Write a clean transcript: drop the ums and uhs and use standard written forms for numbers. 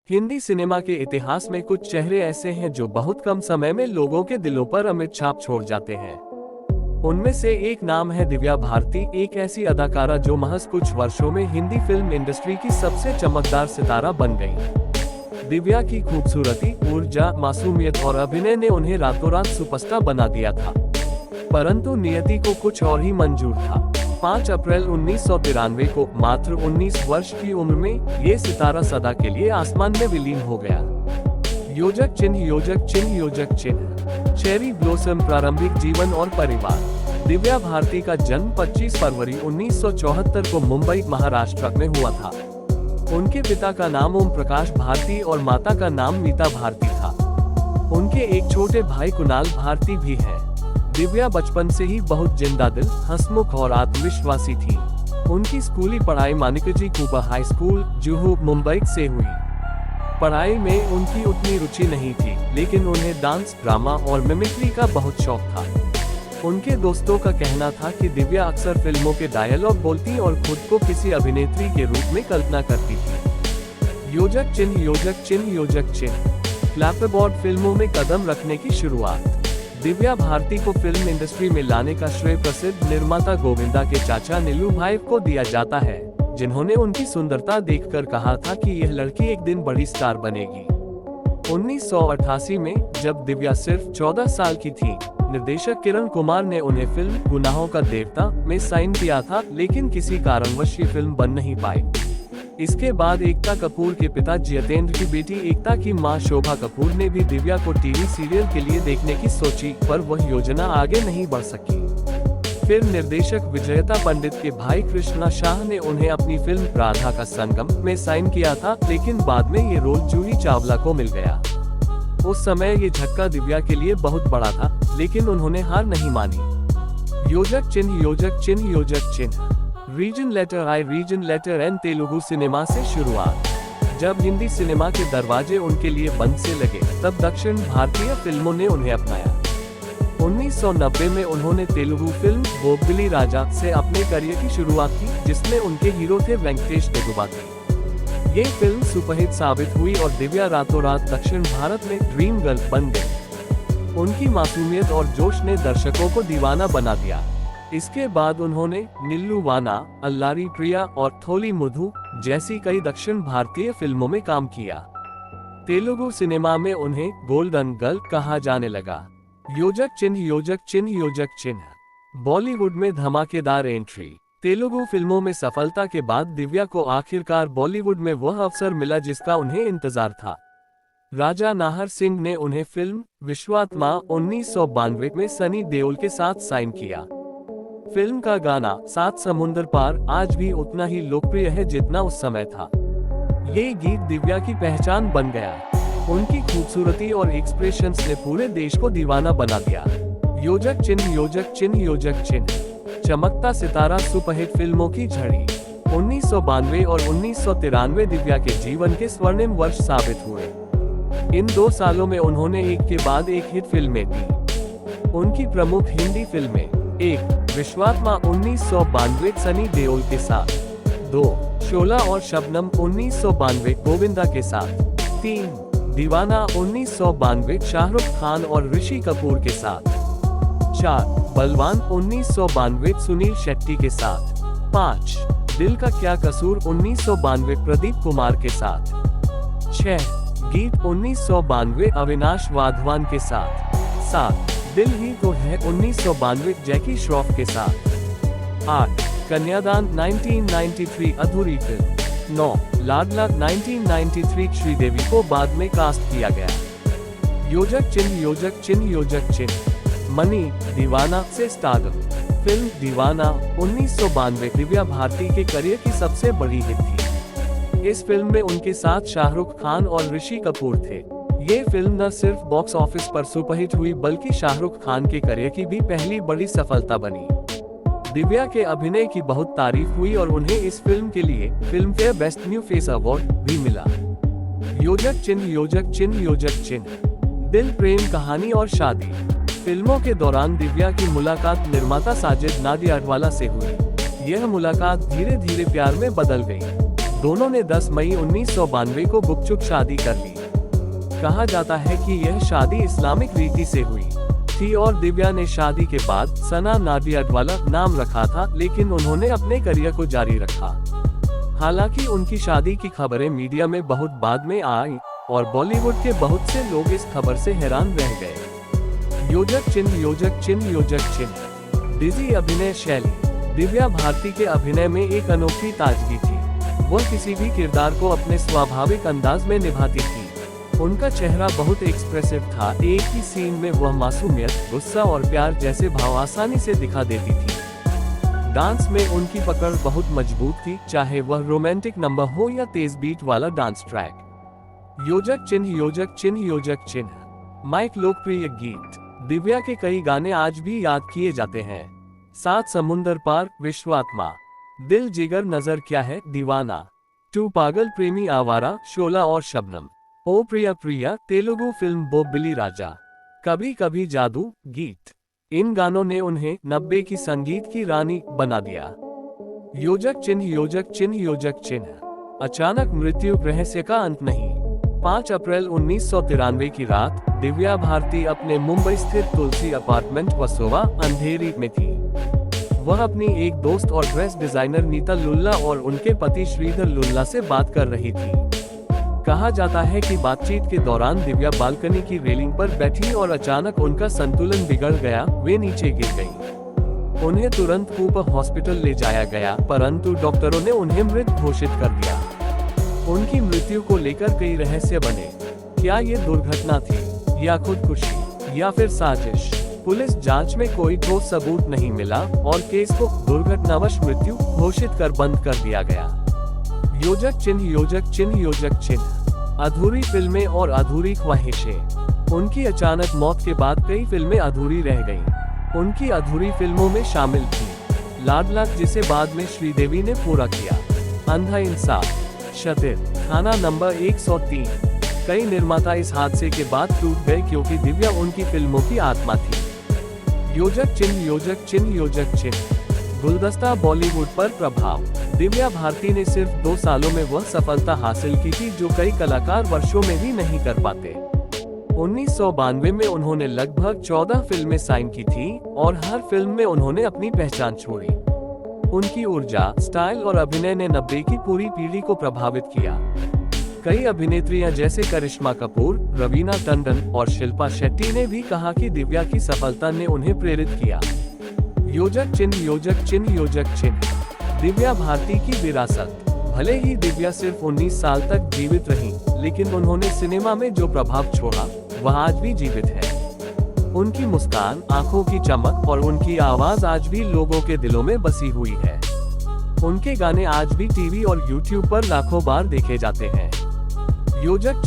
Hindi cinema के इतिहास में कुछ चेहरे ऐसे हैं जो बहुत कम समय में लोगों के दिलों पर अमिट छाप छोड़ जाते हैं। उनमें से एक नाम है दिव्या भारती, एक ऐसी अदाकारा जो महज कुछ वर्षों में हिंदी फिल्म इंडस्ट्री की सबसे चमकदार सितारा बन गई। दिव्या की खूबसूरती, ऊर्जा, मासूमियत और अभिनय ने उन्हें रातों रात सुपरस्टार बना दिया था। परंतु नियति को कुछ और ही मंजूर था। 5 अप्रैल 1993 को मात्र 19 वर्ष की उम्र में ये सितारा सदा के लिए आसमान में विलीन हो गया। योजक चिन्ह, योजक चिन्ह, योजक चिन्ह। चेरी ब्लॉसम, प्रारंभिक जीवन और परिवार। दिव्या भारती का जन्म 25 फरवरी 1974 को मुंबई, महाराष्ट्र में हुआ था। उनके पिता का नाम ओम प्रकाश भारती और माता का नाम मीता भारती था। उनके एक छोटे भाई कुणाल भारती भी है। दिव्या बचपन से ही बहुत जिंदादिल, हंसमुख और आत्मविश्वासी थी। उनकी स्कूली पढ़ाई Manekji Cooper high school, Juhu, Mumbai से हुई। पढ़ाई में उनकी उतनी रुचि नहीं थी, लेकिन उन्हें डांस, ड्रामा और मिमिक्री का बहुत शौक था। उनके दोस्तों का कहना था कि दिव्या अक्सर फिल्मों के डायलॉग बोलती और खुद को किसी अभिनेत्री के रूप में कल्पना करती थी। योजक चिन्ह, योजक चिन्ह, योजक चिन्ह। क्लैपबोर्ड फिल्मों में कदम रखने की शुरुआत। दिव्या भारती को फिल्म इंडस्ट्री में लाने का श्रेय प्रसिद्ध निर्माता गोविंदा के चाचा नीलू भाई को दिया जाता है, जिन्होंने उनकी सुंदरता देखकर कहा था कि यह लड़की एक दिन बड़ी स्टार बनेगी। 1988 में जब दिव्या सिर्फ 14 साल की थी, निर्देशक किरण कुमार ने उन्हें फिल्म गुनाहों का देवता में साइन किया था, लेकिन किसी कारणवश ये फिल्म बन नहीं पाई। इसके बाद एकता कपूर के पिता जितेंद्र की बेटी एकता की मां शोभा कपूर ने भी दिव्या को टीवी सीरियल के लिए देखने की सोची, पर वह योजना आगे नहीं बढ़ सकी। फिर निर्देशक विजयता पंडित के भाई कृष्णा शाह ने उन्हें अपनी फिल्म राधा का संगम में साइन किया था, लेकिन बाद में ये रोल जूही चावला को मिल गया। उस समय ये झटका दिव्या के लिए बहुत बड़ा था, लेकिन उन्होंने हार नहीं मानी। योजक चिन्ह, योजक चिन्ह, योजक चिन्ह। Region letter I, region letter N. Telugu cinema से शुरुआत। जब हिंदी सिनेमा के दरवाजे उनके लिए बंद से लगे, तब दक्षिण भारतीय फिल्मों ने उन्हें अपनाया। 1990 में उन्होंने तेलुगु फिल्म बोब्बिली राजा से अपने करियर की शुरुआत की, जिसमें उनके हीरो थे वेंकटेश नेगुबाती। ये फिल्म सुपरहिट साबित हुई और दिव्या रातों रात दक्षिण भारत में ड्रीम गर्ल बन गई। उनकी मासूमियत और जोश ने दर्शकों को दीवाना बना दिया। इसके बाद उन्होंने निल्लू वाना, अल्लारी प्रिया और थोली मुधु जैसी कई दक्षिण भारतीय फिल्मों में काम किया। तेलुगु सिनेमा में उन्हें गोल्डन गर्ल कहा जाने लगा। योजक चिन्ह, योजक चिन्ह, योजक चिन्ह। बॉलीवुड में धमाकेदार एंट्री। तेलुगु फिल्मों में सफलता के बाद दिव्या को आखिरकार बॉलीवुड में वह अवसर मिला जिसका उन्हें इंतजार था। राजा नाहर सिंह ने उन्हें फिल्म विश्वात्मा 1992 में सनी देओल के साथ साइन किया। फिल्म का गाना सात समुंदर पार आज भी उतना ही लोकप्रिय है जितना उस समय था। ये गीत दिव्या की पहचान बन गया। उनकी खूबसूरती और एक्सप्रेशंस ने पूरे देश को दीवाना बना दिया। योजक चिन्ह, योजक चिन्ह, योजक चिन्ह। चमकता सितारा, सुपरहिट फिल्मों की झड़ी। 1992 और 1993 दिव्या के जीवन के स्वर्णिम वर्ष साबित हुए। इन 2 सालों में उन्होंने एक के बाद एक हिट फिल्में दी। उनकी प्रमुख हिंदी फिल्में: 1. विश्वात्मा 1992 सनी देओल के साथ। 2. शोला और शबनम 1992 गोविंदा के साथ। 3. दीवाना 1992 शाहरुख खान और ऋषि कपूर के साथ। 4. बलवान 1992 सुनील शेट्टी के साथ। 5. दिल का क्या कसूर 1992 प्रदीप कुमार के साथ। 6. गीत 1992 अविनाश वाधवान के साथ। 7. दिल ही तो है 1992 जैकी श्रॉफ के साथ। 8. कन्यादान 1993 अधूरी फिल्म। 9. लाडला 1993 श्रीदेवी को बाद में कास्ट किया गया। योजक चिन्ह, योजक चिन्ह, योजक चिन्ह। मनी, दीवाना से स्टारडम। फिल्म दीवाना 1992 दिव्या भारती के करियर की सबसे बड़ी हिट थी। इस फिल्म में उनके साथ शाहरुख खान और ऋषि कपूर थे। ये फिल्म न सिर्फ बॉक्स ऑफिस पर सुपरहिट हुई, बल्कि शाहरुख खान के करियर की भी पहली बड़ी सफलता बनी। दिव्या के अभिनय की बहुत तारीफ हुई और उन्हें इस फिल्म के लिए Filmfare best new face award भी मिला। योजक चिन्ह, योजक चिन्ह, योजक चिन्ह। दिल, प्रेम कहानी और शादी। फिल्मों के दौरान दिव्या की मुलाकात निर्माता साजिद नाडियाडवाला से हुई। यह मुलाकात धीरे धीरे प्यार में बदल गई। दोनों ने 10 मई 1992 को गुपचुप शादी कर ली। कहा जाता है कि यह शादी इस्लामिक रीति से हुई थी और दिव्या ने शादी के बाद सना नाडियाडवाला नाम रखा था, लेकिन उन्होंने अपने करियर को जारी रखा। हालांकि उनकी शादी की खबरें मीडिया में बहुत बाद में आई और बॉलीवुड के बहुत से लोग इस खबर से हैरान रह गए। योजक चिन्ह, योजक चिन्ह, योजक चिन्ह। डिजी अभिनय शैली। दिव्या भारती के अभिनय में एक अनोखी ताजगी थी। वह किसी भी किरदार को अपने स्वाभाविक अंदाज में निभाती थी। उनका चेहरा बहुत एक्सप्रेसिव था। एक ही सीन में वह मासूमियत, गुस्सा और प्यार जैसे भाव आसानी से दिखा देती थी। डांस में उनकी पकड़ बहुत मजबूत थी, चाहे वह रोमांटिक नंबर हो या तेज बीट वाला डांस ट्रैक। योजक चिन्ह, योजक चिन्ह, योजक चिन्ह। माइक लोकप्रिय गीत। दिव्या के कई गाने आज भी याद किए जाते हैं। सात समुंदर पार, विश्वात्मा, दिल जिगर, नजर क्या है, दीवाना, तू पागल, प्रेमी आवारा, शोला और शबनम, ओ प्रिया प्रिया, तेलुगु फिल्म बोबिली राजा, कभी कभी जादू गीत। इन गानों ने उन्हें 90 की संगीत की रानी बना दिया। योजक चिन्ह, योजक चिन्ह, योजक चिन्ह। अचानक मृत्यु, रहस्य का अंत नहीं। 5 अप्रैल 1993 की रात दिव्या भारती अपने मुंबई स्थित तुलसी अपार्टमेंट वसोवा अंधेरी में थी। वह अपनी एक दोस्त और ड्रेस डिजाइनर नीता लुल्ला और उनके पति श्रीधर लुल्ला से बात कर रही थी। कहा जाता है कि बातचीत के दौरान दिव्या बालकनी की रेलिंग पर बैठी और अचानक उनका संतुलन बिगड़ गया, वे नीचे गिर गईं। उन्हें तुरंत कूपर हॉस्पिटल ले जाया गया, परंतु डॉक्टरों ने उन्हें मृत घोषित कर दिया। उनकी मृत्यु को लेकर कई रहस्य बने। क्या ये दुर्घटना थी या खुदकुशी या फिर साजिश? पुलिस जांच में कोई ठोस सबूत नहीं मिला और केस को दुर्घटनावश मृत्यु घोषित कर बंद कर दिया गया। योजक चिन्ह, योजक चिन्ह, योजक चिन्ह। अधूरी फिल्में और अधूरी ख्वाहिशें। उनकी अचानक मौत के बाद कई फिल्में अधूरी रह गईं। उनकी अधूरी फिल्मों में शामिल थी लाडला, जिसे बाद में श्रीदेवी ने पूरा किया, अंधा इंसाफ, शतिर, खाना नंबर 103। कई निर्माता इस हादसे के बाद टूट गए क्योंकि दिव्या उनकी फिल्मों की आत्मा थी। योजक चिन्ह, योजक चिन्ह, योजक चिन्ह। गुलदस्ता बॉलीवुड पर प्रभाव। दिव्या भारती ने सिर्फ 2 सालों में वह सफलता हासिल की थी जो कई कलाकार वर्षों में भी नहीं कर पाते। 1992 में उन्होंने लगभग 14 फिल्में साइन की थी और हर फिल्म में उन्होंने अपनी पहचान छोड़ी। उनकी ऊर्जा, स्टाइल और अभिनय ने 90 की पूरी पीढ़ी को प्रभावित किया। कई अभिनेत्रियां जैसे करिश्मा कपूर, रवीना टंडन और शिल्पा शेट्टी ने भी कहा कि दिव्या की सफलता ने उन्हें प्रेरित किया। योजक चिन्ह, योजक चिन्ह, योजक चिन्ह। दिव्या भारती की विरासत। भले ही दिव्या सिर्फ 19 साल तक जीवित रहीं, लेकिन उन्होंने सिनेमा में जो प्रभाव छोड़ा वह आज भी जीवित है। उनकी मुस्कान, आंखों की चमक और उनकी आवाज आज भी लोगों के दिलों में बसी हुई है। उनके गाने आज भी टीवी और यूट्यूब पर लाखों बार देखे जाते हैं। योजक